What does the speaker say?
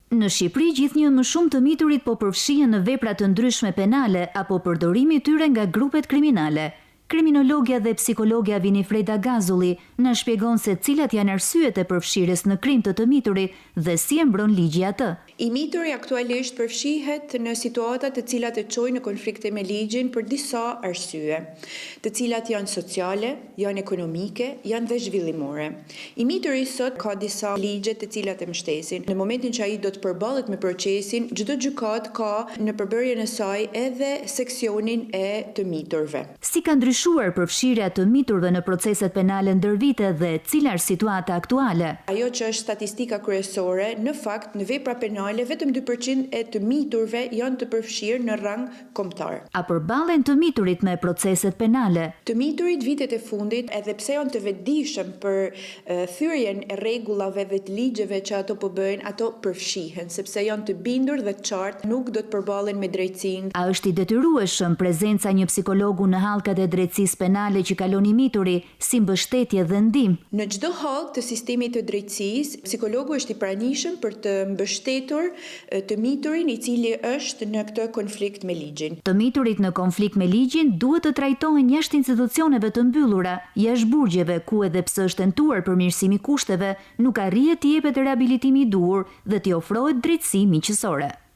Në Shqipëri gjithnjë më shumë të miturit po përfshihen në vepra të ndryshme penale apo përdorimi i tyre nga grupet kriminale. Kriminologja dhe psikologja Winifreda Gazulli na shpjegon se cilat janë arsyet e përfshirjes në krim të miturit dhe si e mbron ligji atë. I mituri aktualisht përfshihet në situata të cilat e çojnë në konflikte me ligjin për disa arsye, të cilat janë sociale, janë ekonomike, janë dhe zhvillimore. I mituri sot ka disa ligje të cilat e mbështesin. Në momentin që ai do të përballet me procesin, çdo gjykat ka në përbërjen e saj edhe seksionin e të miturve. Si ka ndryshuar përfshirja të miturve në proceset penale ndër vite dhe cila është situata aktuale? Ajo që është statistika kryesore, në fakt në vepra penale vetëm 2% e të miturve janë të përfshirë në rang kombëtar. A përballen të miturit me proceset penale? Të miturit vitet e fundit, edhe pse janë të vetëdijshëm për thyrjen e rregullave dhe të ligjeve që ato po bëjnë, ato përfshihen sepse janë të bindur dhe të qartë nuk do të përballen me drejtsinë. A është i detyrueshëm prezenca një psikologu në hallkat e drejtësisë penale që kalon i mituri si mbështetje dhe ndihmë? Në çdo hallk të sistemit të drejtësisë, psikologu është i pranishëm për të mbështetur të miturin i cili është në këtë konflikt me ligjin. Të miturit në konflikt me ligjin duhet të trajtohen jashtë institucioneve të mbyllura, jashtë burgjeve ku edhe pse është tentuar përmirësimi kushteve, nuk arrihet të jepet rehabilitimi i duhur dhe t'i ofrohet drejtësi miqësore.